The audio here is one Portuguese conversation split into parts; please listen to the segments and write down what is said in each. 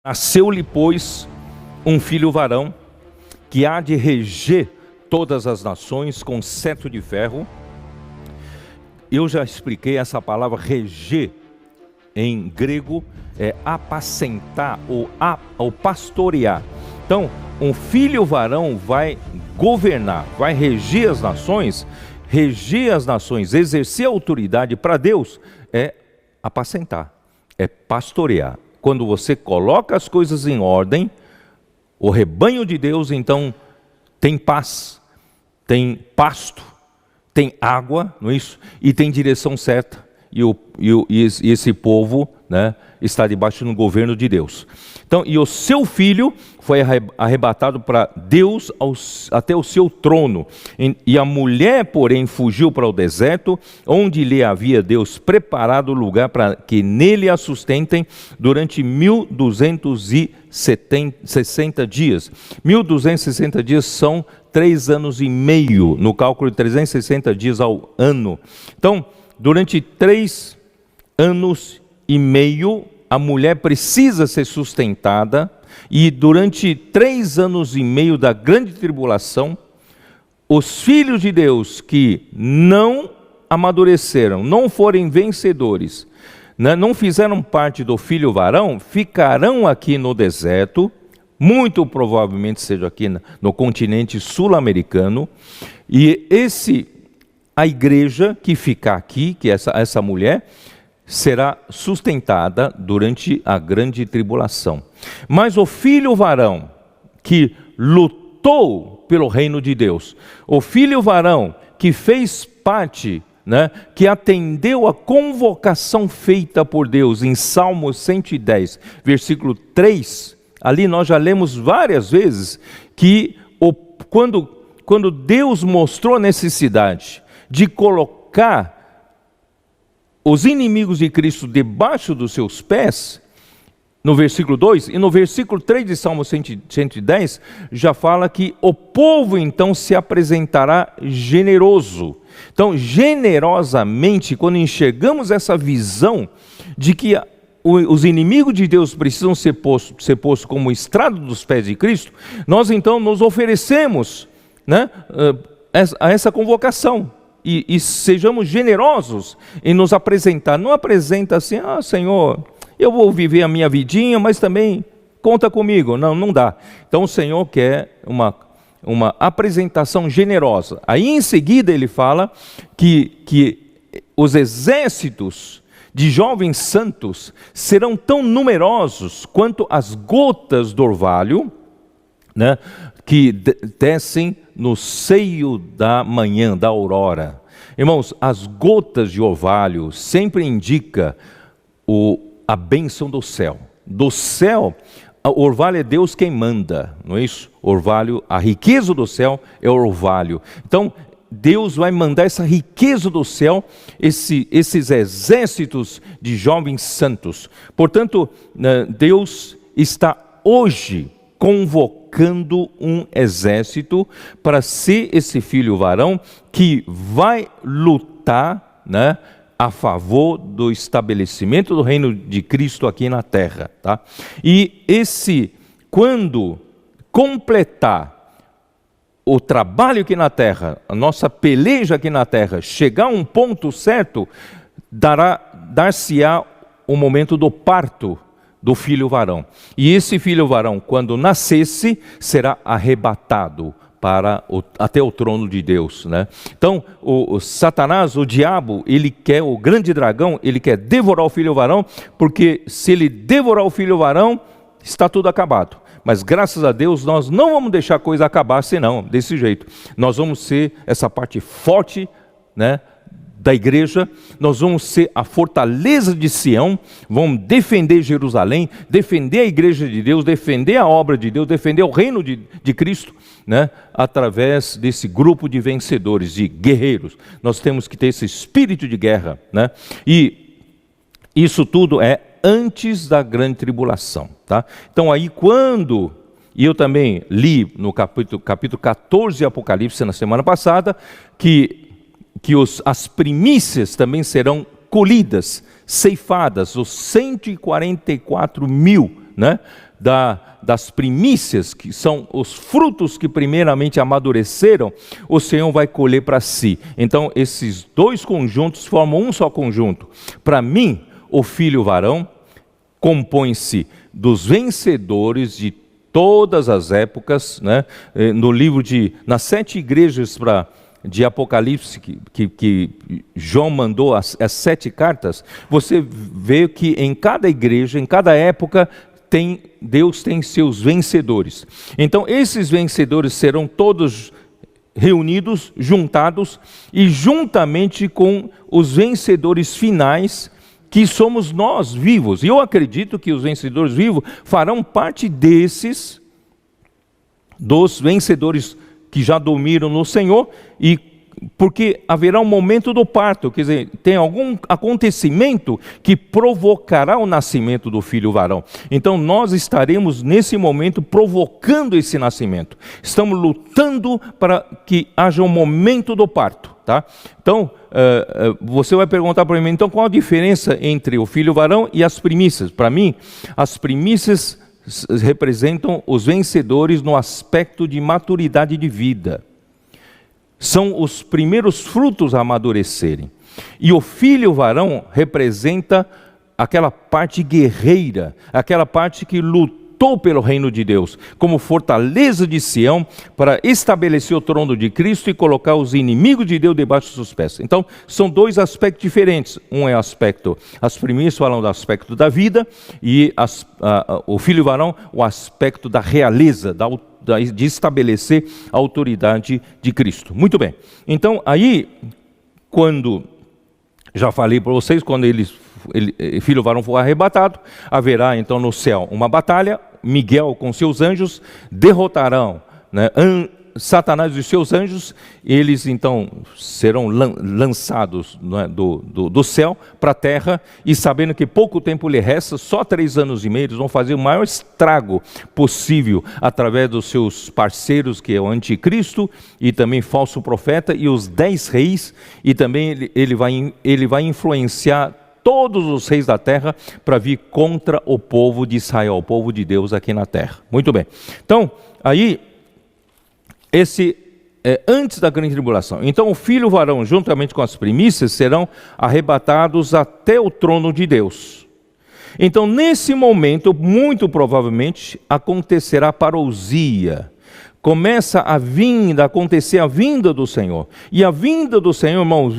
Nasceu-lhe, pois, um filho varão, que há de reger todas as nações com cetro de ferro. Eu já expliquei essa palavra reger, em grego, é apacentar ou pastorear. Então, um filho varão vai governar, vai reger as nações, exercer autoridade para Deus, é apacentar, é pastorear. Quando você coloca as coisas em ordem, o rebanho de Deus, então, tem paz, tem pasto, tem água, não é isso? E tem direção certa. E esse povo, né, está debaixo do governo de Deus. Então, e o seu filho foi arrebatado para Deus até o seu trono. E a mulher, porém, fugiu para o deserto, onde lhe havia Deus preparado lugar para que nele a sustentem durante 1260 dias. 1260 dias são 3 anos e meio, no cálculo de 360 dias ao ano. Então, durante 3 anos e meio, a mulher precisa ser sustentada, e durante 3 anos e meio da grande tribulação, os filhos de Deus que não amadureceram, não forem vencedores, né, não fizeram parte do filho varão, ficarão aqui no deserto, muito provavelmente seja aqui no continente sul-americano, e a igreja que ficar aqui, que essa mulher, será sustentada durante a grande tribulação. Mas o filho varão que lutou pelo reino de Deus, o filho varão que fez parte, né, que atendeu a convocação feita por Deus em Salmo 110, versículo 3, ali nós já lemos várias vezes que quando Deus mostrou a necessidade de colocar os inimigos de Cristo debaixo dos seus pés, no versículo 2, e no versículo 3 de Salmo 110, já fala que o povo então se apresentará generoso. Então, generosamente, quando enxergamos essa visão de que os inimigos de Deus precisam ser postos como estrado dos pés de Cristo, nós então nos oferecemos, né, a essa convocação. E sejamos generosos em nos apresentar. Não apresenta assim, Senhor, eu vou viver a minha vidinha, mas também conta comigo. Não dá. Então o Senhor quer uma apresentação generosa. Aí em seguida ele fala que os exércitos de jovens santos serão tão numerosos quanto as gotas do orvalho, né, que descem no seio da manhã, da aurora. Irmãos, as gotas de orvalho sempre indica a bênção do céu. Do céu, o orvalho é Deus quem manda, não é isso? Orvalho, a riqueza do céu é o orvalho. Então, Deus vai mandar essa riqueza do céu, esses exércitos de jovens santos. Portanto, Deus está hoje convocando um exército para ser esse filho varão que vai lutar, né, a favor do estabelecimento do reino de Cristo aqui na terra, tá? E quando completar o trabalho aqui na terra, a nossa peleja aqui na terra, chegar a um ponto certo, dar-se-á o momento do parto do filho varão. E esse filho varão, quando nascesse, será arrebatado até o trono de Deus, né? Então, o Satanás, o diabo, o grande dragão, ele quer devorar o filho varão, porque se ele devorar o filho varão, está tudo acabado. Mas graças a Deus, nós não vamos deixar a coisa acabar senão, desse jeito. Nós vamos ser essa parte forte, né, da igreja, nós vamos ser a fortaleza de Sião, vamos defender Jerusalém, defender a igreja de Deus, defender a obra de Deus, defender o reino de Cristo, né, através desse grupo de vencedores, de guerreiros. Nós temos que ter esse espírito de guerra, né? E isso tudo é antes da grande tribulação, tá? Então aí e eu também li no capítulo 14 de Apocalipse na semana passada, que as primícias também serão colhidas, ceifadas, os 144 mil né, das primícias, que são os frutos que primeiramente amadureceram, o Senhor vai colher para si. Então esses dois conjuntos formam um só conjunto. Para mim, o filho varão compõe-se dos vencedores de todas as épocas, né? No livro nas 7 igrejas de Apocalipse que João mandou as 7 cartas, você vê que em cada igreja, em cada época, Deus tem seus vencedores. Então esses vencedores serão todos reunidos, juntados, e juntamente com os vencedores finais, que somos nós vivos. E eu acredito que os vencedores vivos farão parte dos vencedores que já dormiram no Senhor, e porque haverá um momento do parto, quer dizer, tem algum acontecimento que provocará o nascimento do filho varão. Então nós estaremos nesse momento provocando esse nascimento. Estamos lutando para que haja um momento do parto, tá? Então, você vai perguntar para mim, então qual a diferença entre o filho varão e as primícias? Para mim, as primícias representam os vencedores no aspecto de maturidade de vida. São os primeiros frutos a amadurecerem. E o filho varão representa aquela parte guerreira, aquela parte que lutou pelo reino de Deus, como fortaleza de Sião, para estabelecer o trono de Cristo e colocar os inimigos de Deus debaixo dos seus pés. Então, são dois aspectos diferentes. Um é o aspecto, as primícias falam do aspecto da vida, e o filho varão, o aspecto da realeza, de estabelecer a autoridade de Cristo. Muito bem. Então, aí, quando, já falei para vocês, quando filho varão for arrebatado, haverá então no céu uma batalha. Miguel com seus anjos derrotarão, né, Satanás e seus anjos. Eles então serão lançados, né, do céu para a terra, e sabendo que pouco tempo lhe resta, só 3 anos e meio, eles vão fazer o maior estrago possível através dos seus parceiros, que é o anticristo e também falso profeta, e os 10 reis, e também ele vai influenciar todos os reis da terra para vir contra o povo de Israel, o povo de Deus aqui na terra. Muito bem. Então, aí, esse é antes da grande tribulação. Então, o filho varão, juntamente com as primícias, serão arrebatados até o trono de Deus. Então, nesse momento, muito provavelmente, acontecerá parousia. Começa a acontecer a vinda do Senhor. E a vinda do Senhor, irmãos,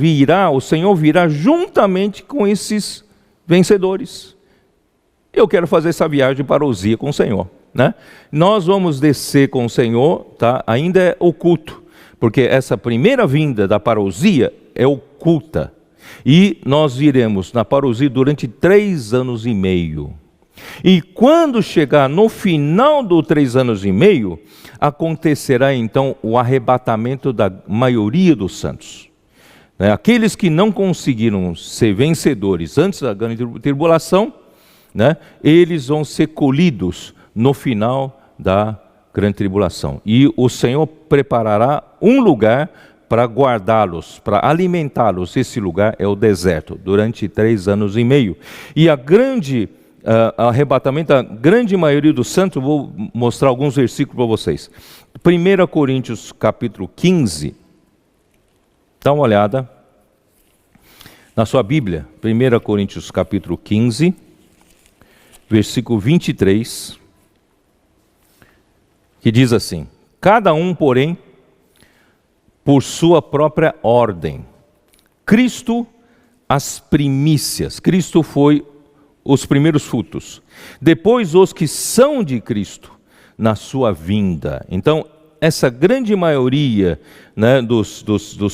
o Senhor virá juntamente com esses vencedores. Eu quero fazer essa viagem de parousia com o Senhor, né? Nós vamos descer com o Senhor, tá? Ainda é oculto, porque essa primeira vinda da parousia é oculta. E nós viremos na parousia durante 3 anos e meio. E quando chegar no final dos 3 anos e meio, acontecerá então o arrebatamento da maioria dos santos. Aqueles que não conseguiram ser vencedores antes da grande tribulação, né, eles vão ser colhidos no final da grande tribulação. E o Senhor preparará um lugar para guardá-los, para alimentá-los. Esse lugar é o deserto, durante 3 anos e meio. E arrebatamento da grande maioria dos santos, vou mostrar alguns versículos para vocês. 1 Coríntios capítulo 15, dá uma olhada na sua Bíblia. 1 Coríntios capítulo 15, versículo 23, que diz assim: cada um, porém, por sua própria ordem. Cristo, as primícias. Cristo foi os primeiros frutos. Depois os que são de Cristo na sua vinda. Então, essa grande maioria, né, dos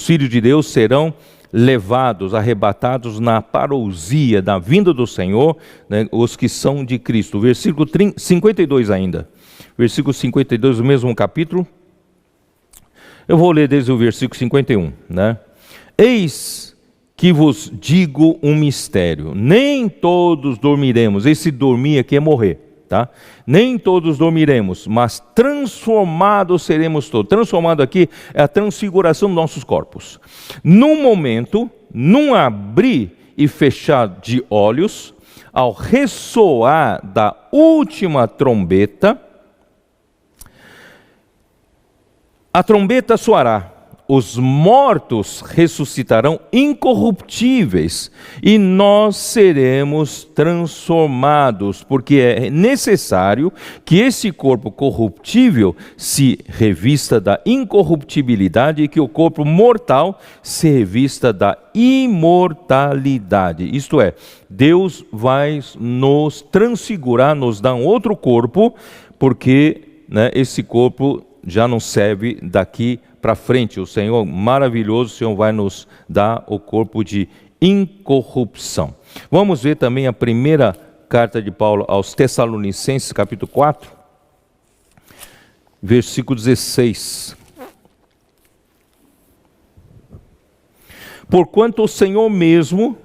filhos de Deus serão levados, arrebatados na parousia da vinda do Senhor, né, os que são de Cristo. Versículo 52 ainda. Versículo 52 do mesmo capítulo. Eu vou ler desde o versículo 51, né? Eis que vos digo um mistério, nem todos dormiremos. Esse dormir aqui é morrer, tá? Nem todos dormiremos, mas transformados seremos todos. Transformado aqui é a transfiguração dos nossos corpos. Num momento, num abrir e fechar de olhos, ao ressoar da última trombeta, a trombeta soará, os mortos ressuscitarão incorruptíveis e nós seremos transformados, porque é necessário que esse corpo corruptível se revista da incorruptibilidade e que o corpo mortal se revista da imortalidade. Isto é, Deus vai nos transfigurar, nos dar um outro corpo, porque esse corpo já não serve daqui para frente. O Senhor maravilhoso, o Senhor vai nos dar o corpo de incorrupção. Vamos ver também a primeira carta de Paulo aos Tessalonicenses, capítulo 4, versículo 16. Porquanto o Senhor mesmo,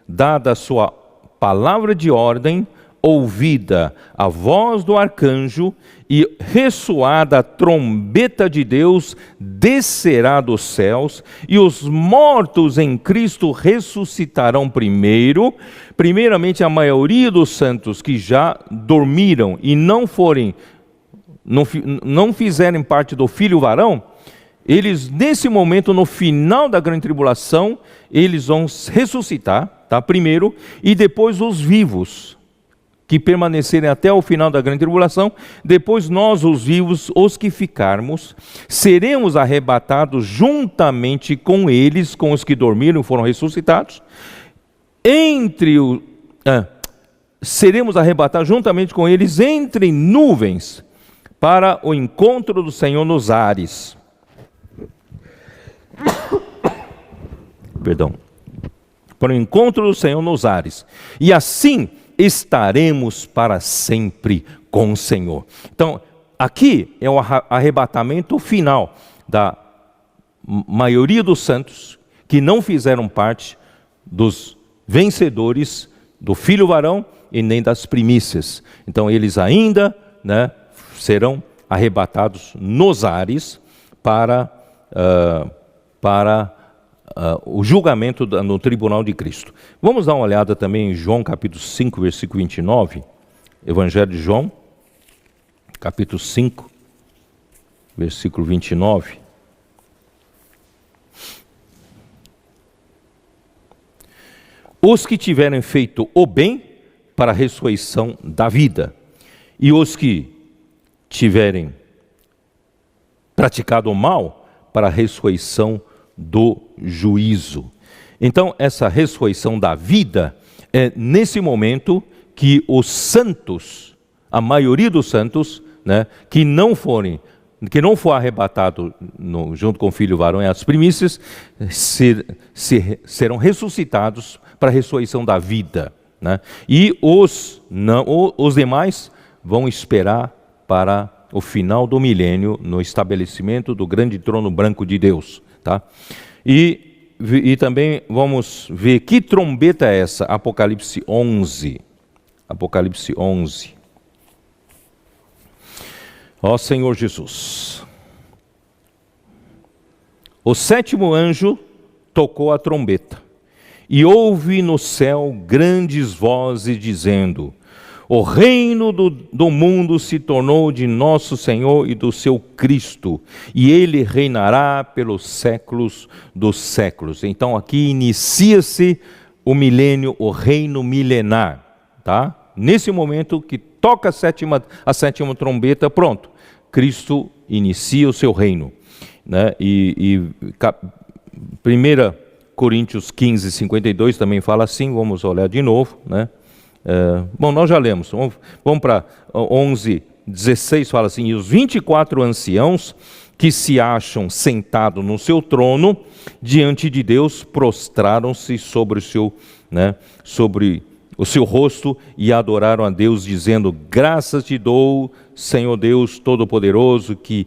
dada a sua palavra de ordem, ouvida a voz do arcanjo e ressoada a trombeta de Deus, descerá dos céus, e os mortos em Cristo ressuscitarão primeiramente a maioria dos santos que já dormiram e não fizerem parte do filho varão, eles nesse momento, no final da grande tribulação, eles vão ressuscitar, tá? Primeiro, e depois os vivos, que permanecerem até o final da grande tribulação. Depois nós, os vivos, os que ficarmos, seremos arrebatados juntamente com eles, com os que dormiram e foram ressuscitados. Seremos arrebatados juntamente com eles entre nuvens, para o encontro do Senhor nos ares. Perdão. Para o encontro do Senhor nos ares. E assim estaremos para sempre com o Senhor. Então, aqui é o arrebatamento final da maioria dos santos que não fizeram parte dos vencedores do filho varão e nem das primícias. Então, eles ainda serão arrebatados nos ares para o julgamento no tribunal de Cristo. Vamos dar uma olhada também em João capítulo 5, versículo 29. Evangelho de João, capítulo 5, versículo 29. Os que tiverem feito o bem para a ressurreição da vida, e os que tiverem praticado o mal para a ressurreição do juízo. Então, essa ressurreição da vida é nesse momento que os santos, a maioria dos santos, que não for arrebatado junto com o filho varão e as primícias, serão ressuscitados para a ressurreição da vida. E os demais vão esperar para o final do milênio, no estabelecimento do grande trono branco de Deus. Tá? E também vamos ver que trombeta é essa, Apocalipse 11. Apocalipse 11. Ó Senhor Jesus. O sétimo anjo tocou a trombeta, e houve no céu grandes vozes dizendo: o reino do mundo se tornou de nosso Senhor e do seu Cristo, e ele reinará pelos séculos dos séculos. Então aqui inicia-se o milênio, o reino milenar. Tá? Nesse momento que toca a sétima trombeta, pronto, Cristo inicia o seu reino. 1 Coríntios 15, 52 também fala assim, vamos olhar de novo, nós já lemos, vamos para 11, 16, fala assim: e os 24 anciãos que se acham sentados no seu trono, diante de Deus, prostraram-se sobre o seu rosto e adoraram a Deus, dizendo: graças te dou, Senhor Deus Todo-Poderoso, que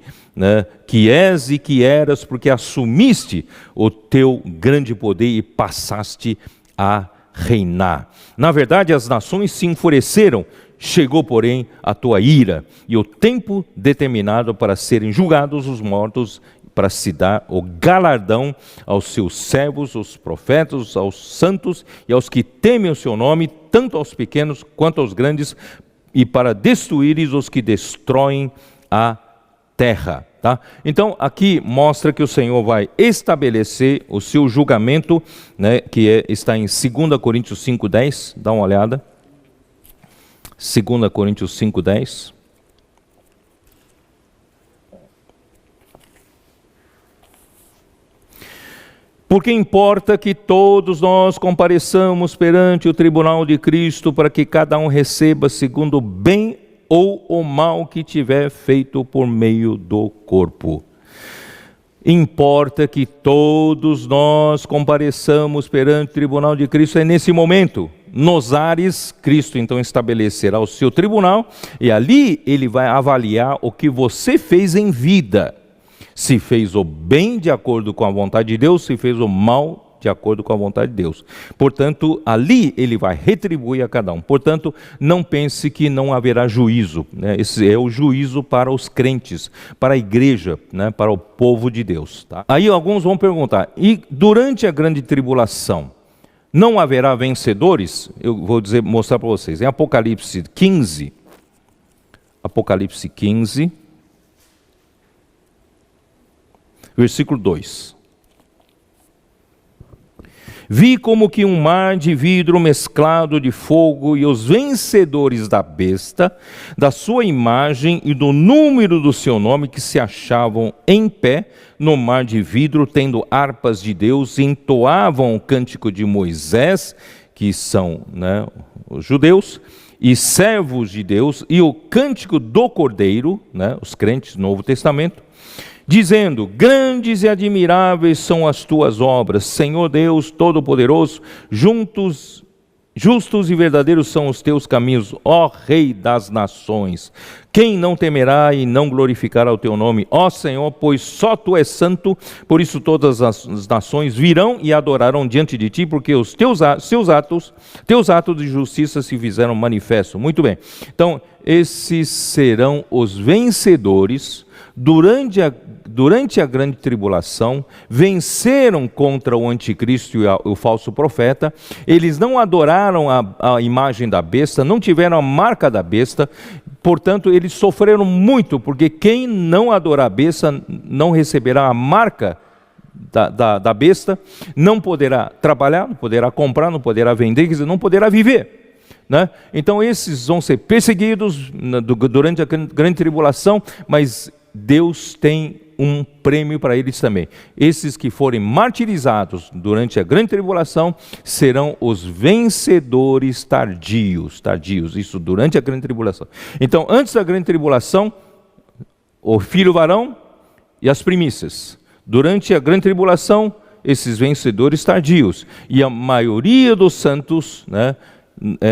és e que eras, porque assumiste o teu grande poder e passaste a reinar. Na verdade, as nações se enfureceram, chegou, porém, a tua ira, e o tempo determinado para serem julgados os mortos, para se dar o galardão aos seus servos, os profetas, aos santos e aos que temem o seu nome, tanto aos pequenos quanto aos grandes, e para destruíres os que destroem a terra. Tá? Então aqui mostra que o Senhor vai estabelecer o seu julgamento, né, está em 2 Coríntios 5,10, dá uma olhada. 2 Coríntios 5,10. Porque importa que todos nós compareçamos perante o tribunal de Cristo, para que cada um receba segundo o bem ou o mal que tiver feito por meio do corpo. Importa que todos nós compareçamos perante o tribunal de Cristo. É nesse momento, nos ares, Cristo então estabelecerá o seu tribunal, e ali ele vai avaliar o que você fez em vida. Se fez o bem de acordo com a vontade de Deus, se fez o mal de acordo com a vontade de Deus. Portanto, ali ele vai retribuir a cada um. Portanto, não pense que não haverá juízo, né? Esse é o juízo para os crentes, para a igreja, né? Para o povo de Deus. Tá? Aí alguns vão perguntar, e durante a grande tribulação, não haverá vencedores? Eu vou mostrar para vocês. Em Apocalipse 15, versículo 2. Vi como que um mar de vidro mesclado de fogo, e os vencedores da besta, da sua imagem e do número do seu nome, que se achavam em pé no mar de vidro, tendo harpas de Deus, e entoavam o cântico de Moisés, que são, né, os judeus, e servos de Deus, e o cântico do Cordeiro, né, os crentes do Novo Testamento, dizendo: grandes e admiráveis são as tuas obras, Senhor Deus Todo-Poderoso, justos e verdadeiros são os teus caminhos, ó Rei das nações. Quem não temerá e não glorificará o teu nome, ó Senhor, pois só tu és santo, por isso todas as nações virão e adorarão diante de ti, porque os teus atos de justiça se fizeram manifestos. Muito bem, então esses serão os vencedores. Durante a grande tribulação, venceram contra o anticristo e o falso profeta. Eles não adoraram a imagem da besta, não tiveram a marca da besta, portanto eles sofreram muito, porque quem não adorar a besta não receberá a marca da besta, não poderá trabalhar, não poderá comprar, não poderá vender, quer dizer, não poderá viver. Né? Então esses vão ser perseguidos durante a grande tribulação, mas Deus tem um prêmio para eles também. Esses que forem martirizados durante a grande tribulação serão os vencedores tardios, isso durante a grande tribulação. Então, antes da grande tribulação, o filho varão e as primícias. Durante a grande tribulação, esses vencedores tardios. E a maioria dos santos, né,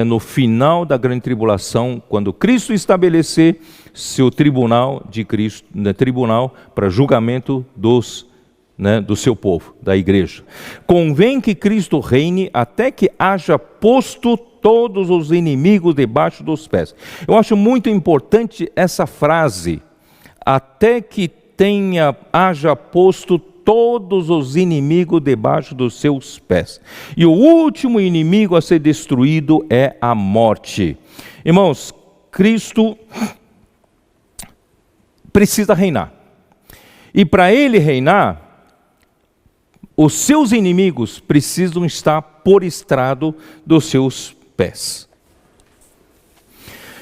no final da grande tribulação, quando Cristo estabelecer seu tribunal de Cristo, tribunal para julgamento do seu povo, da igreja. Convém que Cristo reine até que haja posto todos os inimigos debaixo dos pés. Eu acho muito importante essa frase, até que haja posto todos os inimigos debaixo dos seus pés. E o último inimigo a ser destruído é a morte. Irmãos, Cristo precisa reinar. E para ele reinar, os seus inimigos precisam estar por estrado dos seus pés.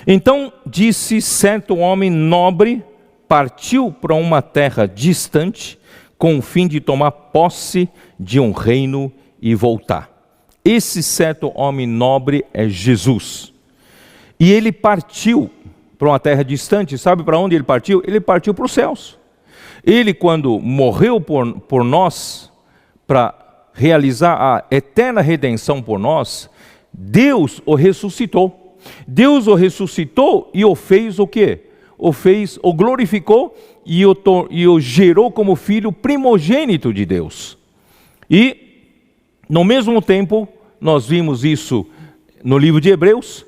Então disse: certo homem nobre partiu para uma terra distante, com o fim de tomar posse de um reino e voltar. Esse certo homem nobre é Jesus. E ele partiu para uma terra distante. Sabe para onde ele partiu? Ele partiu para os céus. Ele, quando morreu por nós, para realizar a eterna redenção por nós, Deus o ressuscitou. Deus o ressuscitou e o fez o quê? O glorificou e o gerou como filho primogênito de Deus. E, no mesmo tempo, nós vimos isso no livro de Hebreus,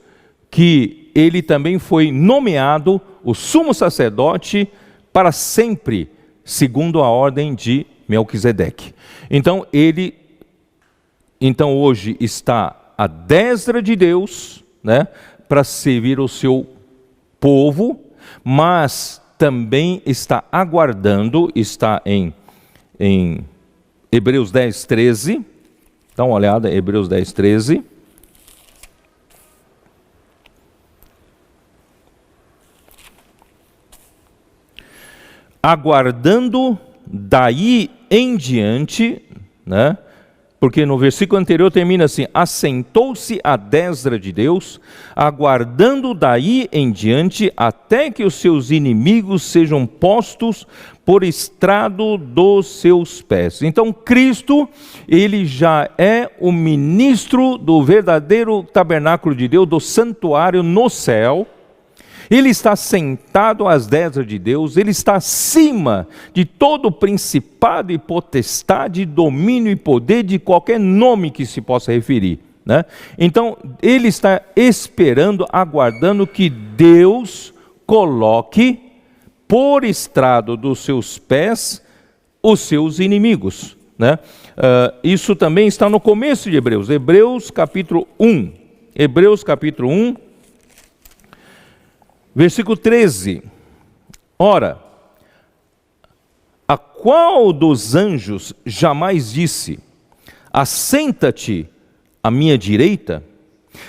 que ele também foi nomeado o sumo sacerdote para sempre, segundo a ordem de Melquisedeque. Então, ele hoje está à destra de Deus, né, para servir o seu povo, mas também está aguardando, está em Hebreus 10, 13. Dá uma olhada, Hebreus 10, 13. Aguardando daí em diante, né? Porque no versículo anterior termina assim: assentou-se à destra de Deus, aguardando daí em diante até que os seus inimigos sejam postos por estrado dos seus pés. Então Cristo, ele já é o ministro do verdadeiro tabernáculo de Deus, do santuário no céu. Ele está sentado às destras de Deus, ele está acima de todo principado e potestade, domínio e poder de qualquer nome que se possa referir, né? Então, ele está esperando, aguardando que Deus coloque por estrado dos seus pés os seus inimigos, né? Isso também está no começo de Hebreus, Hebreus capítulo 1. Hebreus capítulo 1. Versículo 13, ora, a qual dos anjos jamais disse, assenta-te à minha direita,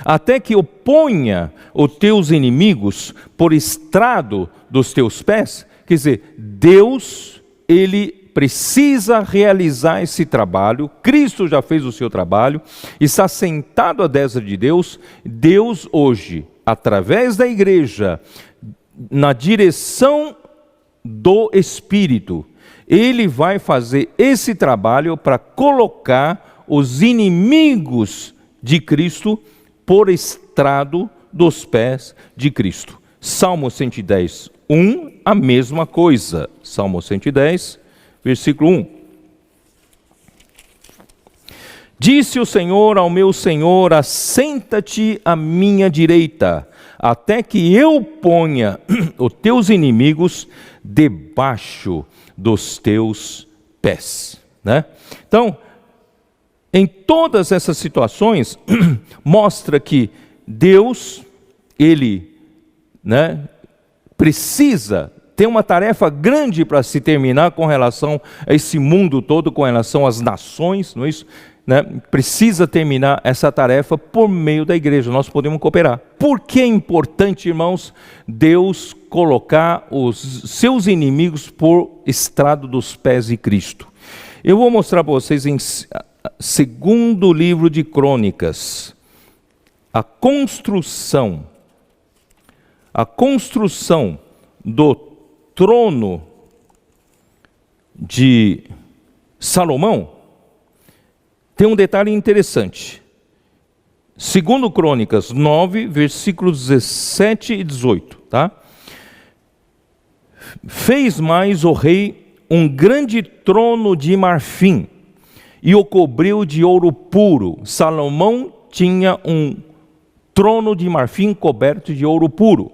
até que eu ponha os teus inimigos por estrado dos teus pés? Quer dizer, Deus, ele precisa realizar esse trabalho. Cristo já fez o seu trabalho, está sentado à destra de Deus. Deus hoje, através da igreja, na direção do Espírito, ele vai fazer esse trabalho para colocar os inimigos de Cristo por estrado dos pés de Cristo. Salmo 110, 1, a mesma coisa. Salmo 110, versículo 1. Disse o Senhor ao meu Senhor, assenta-te à minha direita, até que eu ponha os teus inimigos debaixo dos teus pés, né? Então, em todas essas situações, mostra que Deus, ele, né, precisa ter uma tarefa grande para se terminar com relação a esse mundo todo, com relação às nações, não é isso? Né? Precisa terminar essa tarefa por meio da igreja, nós podemos cooperar. Por que é importante, irmãos, Deus colocar os seus inimigos por estrado dos pés de Cristo? Eu vou mostrar para vocês em segundo livro de Crônicas, a construção do trono de Salomão. Tem um detalhe interessante. Segundo Crônicas 9, versículos 17 e 18, tá? Fez mais o rei um grande trono de marfim e o cobriu de ouro puro. Salomão tinha um trono de marfim coberto de ouro puro.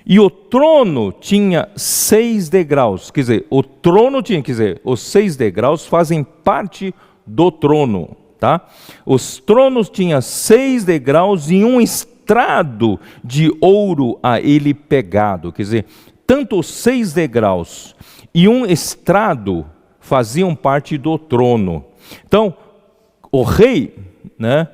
E o trono tinha 6 degraus. Quer dizer, o trono tinha, os 6 degraus fazem parte do trono, tá? Os tronos tinham 6 degraus e um estrado de ouro a ele pegado. Quer dizer, tanto os 6 degraus e um estrado faziam parte do trono. Então, o rei, né,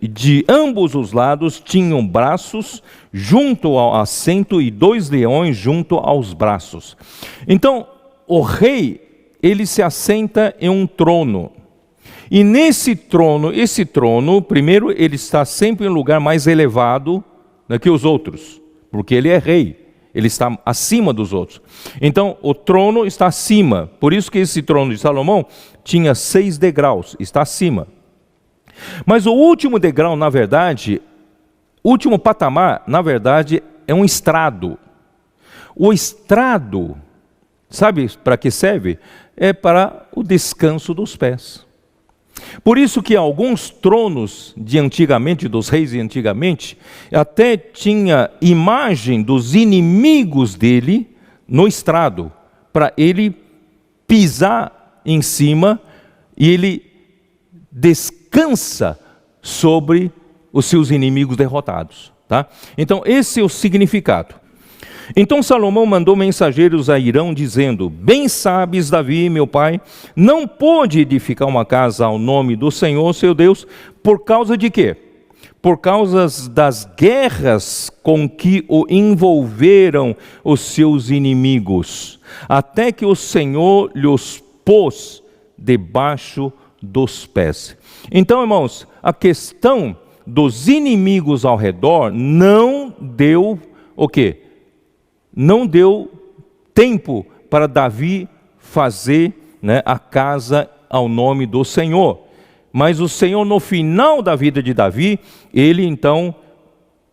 de ambos os lados tinham braços junto ao assento e 2 leões junto aos braços. Então, o rei, ele se assenta em um trono. E nesse trono, esse trono, primeiro, ele está sempre em um lugar mais elevado do que os outros, porque ele é rei, ele está acima dos outros. Então, o trono está acima, por isso que esse trono de Salomão tinha 6 degraus, está acima. Mas o último degrau, na verdade, o último patamar, na verdade, é um estrado. O estrado, sabe para que serve? É para o descanso dos pés. Por isso que alguns tronos de antigamente, dos reis de antigamente, até tinha imagem dos inimigos dele no estrado, para ele pisar em cima e ele descansa sobre os seus inimigos derrotados. Tá? Então, esse é o significado. Então Salomão mandou mensageiros a Hirão, dizendo: bem sabes, Davi, meu pai, não pôde edificar uma casa ao nome do Senhor, seu Deus, por causa de quê? Por causa das guerras com que o envolveram os seus inimigos, até que o Senhor lhes pôs debaixo dos pés. Então, irmãos, a questão dos inimigos ao redor não deu o quê? Não deu tempo para Davi fazer, né, a casa ao nome do Senhor. Mas o Senhor, no final da vida de Davi, ele então,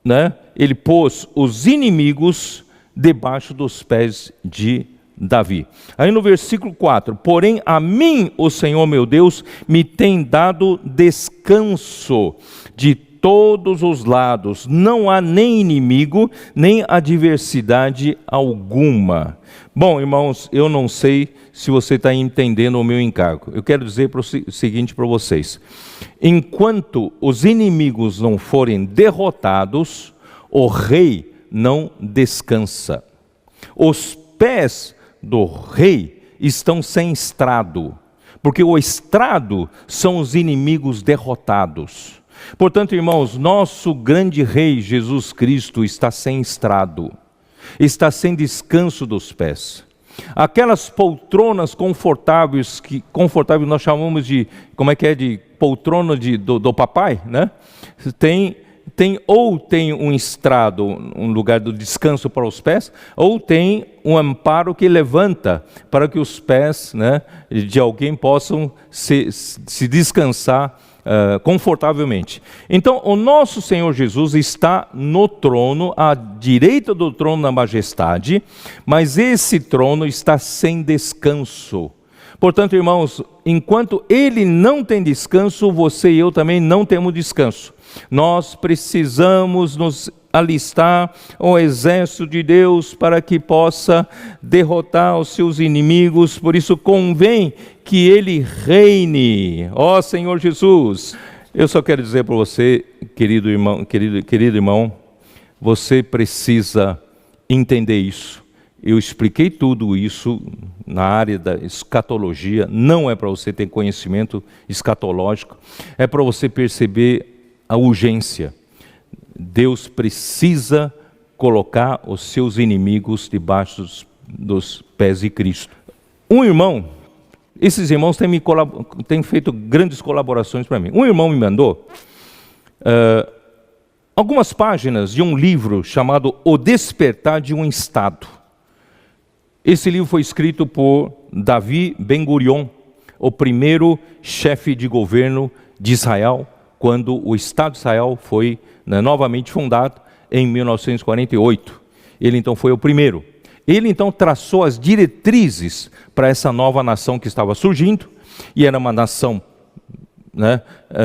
né, ele pôs os inimigos debaixo dos pés de Davi. Aí no versículo 4, porém a mim o Senhor meu Deus me tem dado descanso de todos os lados, não há nem inimigo, nem adversidade alguma. Bom, irmãos, eu não sei se você está entendendo o meu encargo. Eu quero dizer o seguinte para vocês: enquanto os inimigos não forem derrotados, o rei não descansa. Os pés do rei estão sem estrado, porque o estrado são os inimigos derrotados. Portanto, irmãos, nosso grande rei Jesus Cristo está sem estrado, está sem descanso dos pés. Aquelas poltronas confortáveis que nós chamamos de, de poltrona do papai, né? Tem um estrado, um lugar do descanso para os pés, ou tem um amparo que levanta para que os pés, né, de alguém possam se descansar confortavelmente. Então, o nosso Senhor Jesus está no trono, à direita do trono da majestade, mas esse trono está sem descanso. Portanto, irmãos, enquanto ele não tem descanso, você e eu também não temos descanso. Nós precisamos nos alistar ao exército de Deus para que possa derrotar os seus inimigos. Por isso convém que ele reine. Ó Senhor Jesus, eu só quero dizer para você, querido irmão, você precisa entender isso. Eu expliquei tudo isso na área da escatologia. Não é para você ter conhecimento escatológico, é para você perceber a urgência. Deus precisa colocar os seus inimigos debaixo dos pés de Cristo. Um irmão, esses irmãos têm feito grandes colaborações para mim. Um irmão me mandou algumas páginas de um livro chamado O Despertar de um Estado. Esse livro foi escrito por Davi Ben-Gurion, o primeiro chefe de governo de Israel, quando o Estado de Israel foi, né, novamente fundado em 1948. Ele então foi o primeiro. Ele então traçou as diretrizes para essa nova nação que estava surgindo, e era uma nação, né,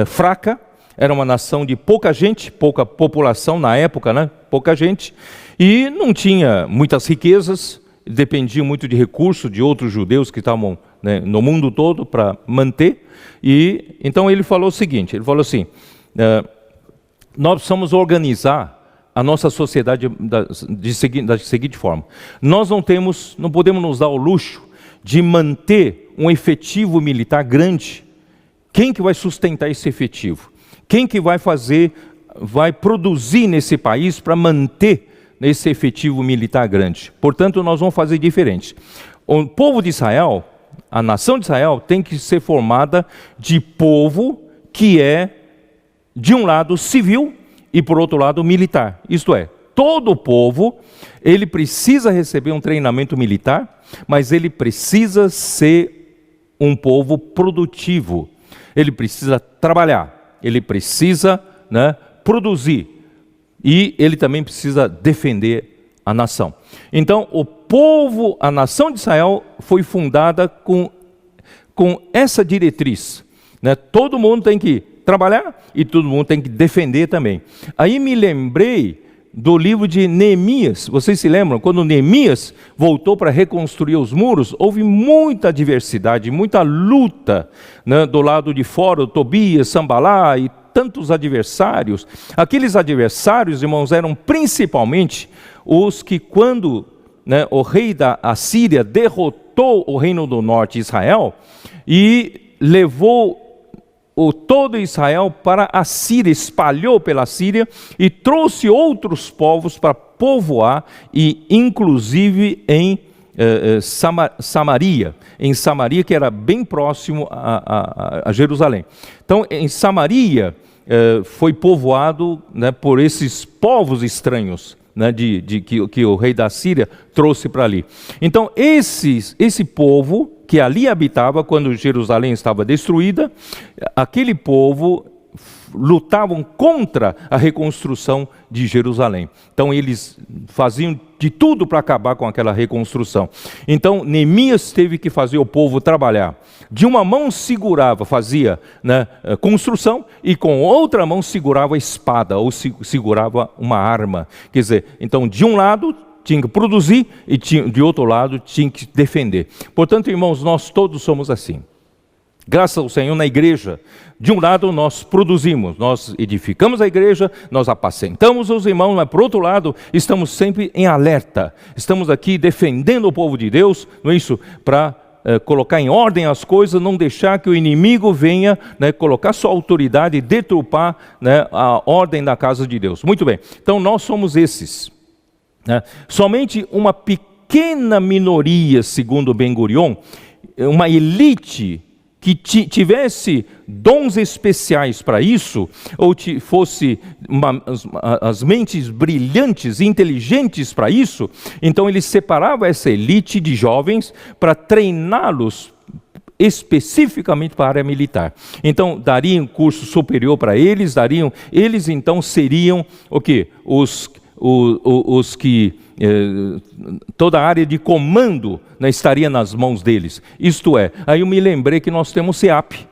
fraca, era uma nação de pouca gente, pouca população na época, né, pouca gente, e não tinha muitas riquezas, dependia muito de recursos de outros judeus que estavam, né, no mundo todo para manter. E então ele falou o seguinte, ele falou assim: nós precisamos organizar a nossa sociedade da seguinte forma: nós não podemos nos dar o luxo de manter um efetivo militar grande. Quem que vai sustentar esse efetivo? Quem que vai produzir nesse país para manter esse efetivo militar grande? Portanto, nós vamos fazer diferente. O povo de Israel, a nação de Israel, tem que ser formada de povo que é, de um lado, civil e, por outro lado, militar. Isto é, todo povo, ele precisa receber um treinamento militar, mas ele precisa ser um povo produtivo. Ele precisa trabalhar, ele precisa, né, produzir. E ele também precisa defender a nação. Então, a nação de Israel foi fundada com essa diretriz, né? Todo mundo tem que trabalhar e todo mundo tem que defender também. Aí me lembrei do livro de Neemias. Vocês se lembram? Quando Neemias voltou para reconstruir os muros, houve muita adversidade, muita luta, né, do lado de fora, o Tobias, Sambalá e tantos adversários. Aqueles adversários, irmãos, eram principalmente os que quando, né, o rei da Assíria derrotou o reino do norte, Israel, e levou todo Israel para a Síria, espalhou pela Síria e trouxe outros povos para povoar, e inclusive em Samaria, que era bem próximo a Jerusalém. Então, em Samaria foi povoado, né, por esses povos estranhos, né, que o rei da Síria trouxe para ali. Então, esse povo que ali habitava quando Jerusalém estava destruída, aquele povo lutavam contra a reconstrução de Jerusalém. Então eles faziam de tudo para acabar com aquela reconstrução. Então Neemias teve que fazer o povo trabalhar. De uma mão fazia, né, construção, e com outra mão segurava a espada, ou segurava uma arma. Quer dizer, então de um lado tinha que produzir e de outro lado tinha que defender. Portanto, irmãos, nós todos somos assim. Graças ao Senhor, na igreja, de um lado nós produzimos, nós edificamos a igreja, nós apacentamos os irmãos, mas por outro lado, estamos sempre em alerta. Estamos aqui defendendo o povo de Deus, não é isso? Para colocar em ordem as coisas, não deixar que o inimigo venha, né, colocar sua autoridade e deturpar, né, a ordem da casa de Deus. Muito bem, então nós somos esses. Somente uma pequena minoria, segundo Ben-Gurion, uma elite que tivesse dons especiais para isso, ou fosse as mentes brilhantes, inteligentes para isso, então ele separava essa elite de jovens para treiná-los especificamente para a área militar. Então daria um curso superior para eles, eles então seriam o quê? Os que toda a área de comando, né, estaria nas mãos deles. Isto é, aí eu me lembrei que nós temos CEAP.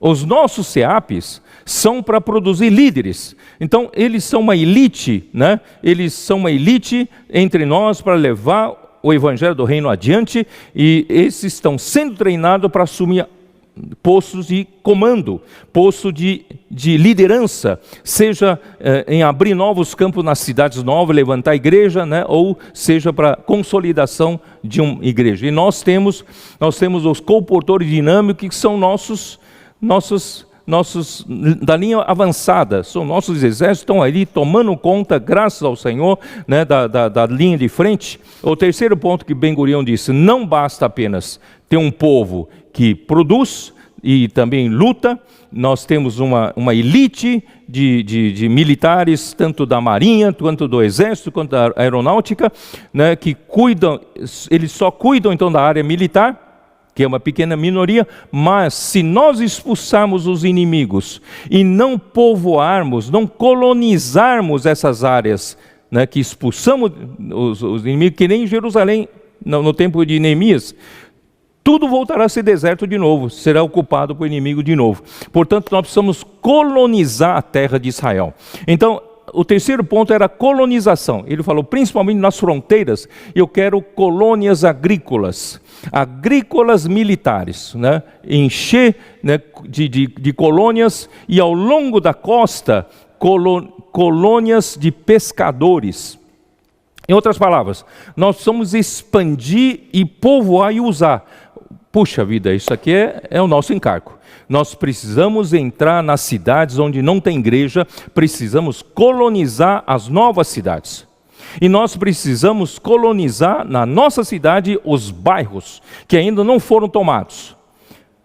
Os nossos CEAPs são para produzir líderes. Então eles são uma elite, né? Eles são uma elite entre nós para levar o evangelho do reino adiante, e esses estão sendo treinados para assumir postos de comando, posto de liderança, seja em abrir novos campos nas cidades novas, levantar a igreja, né, ou seja para consolidação de uma igreja. E nós temos os comportores dinâmicos, que são nossos da linha avançada, são nossos exércitos, estão ali tomando conta, graças ao Senhor, né, da linha de frente. O terceiro ponto que Ben-Gurion disse: não basta apenas ter um povo que produz e também luta. Nós temos uma elite de militares, tanto da marinha, quanto do exército, quanto da aeronáutica, né, que cuidam, eles só cuidam então da área militar, que é uma pequena minoria, mas se nós expulsarmos os inimigos e não povoarmos, não colonizarmos essas áreas, né, que expulsamos os inimigos, que nem em Jerusalém, no tempo de Neemias, tudo voltará a ser deserto de novo, será ocupado por inimigo de novo. Portanto, nós precisamos colonizar a terra de Israel. Então, o terceiro ponto era a colonização. Ele falou principalmente nas fronteiras: eu quero colônias agrícolas militares, né? Encher, né, de colônias, e ao longo da costa, colônias de pescadores. Em outras palavras, nós precisamos expandir e povoar e usar. Puxa vida, isso aqui é o nosso encargo. Nós precisamos entrar nas cidades onde não tem igreja, precisamos colonizar as novas cidades. E nós precisamos colonizar na nossa cidade os bairros que ainda não foram tomados.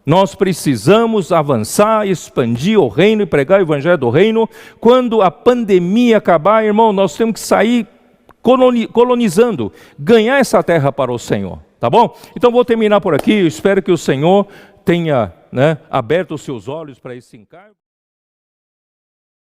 Nós precisamos avançar, expandir o reino e pregar o evangelho do reino. Quando a pandemia acabar, irmão, nós temos que sair colonizando, ganhar essa terra para o Senhor. Tá bom? Então vou terminar por aqui. Eu espero que o Senhor tenha, né, aberto os seus olhos para esse encargo.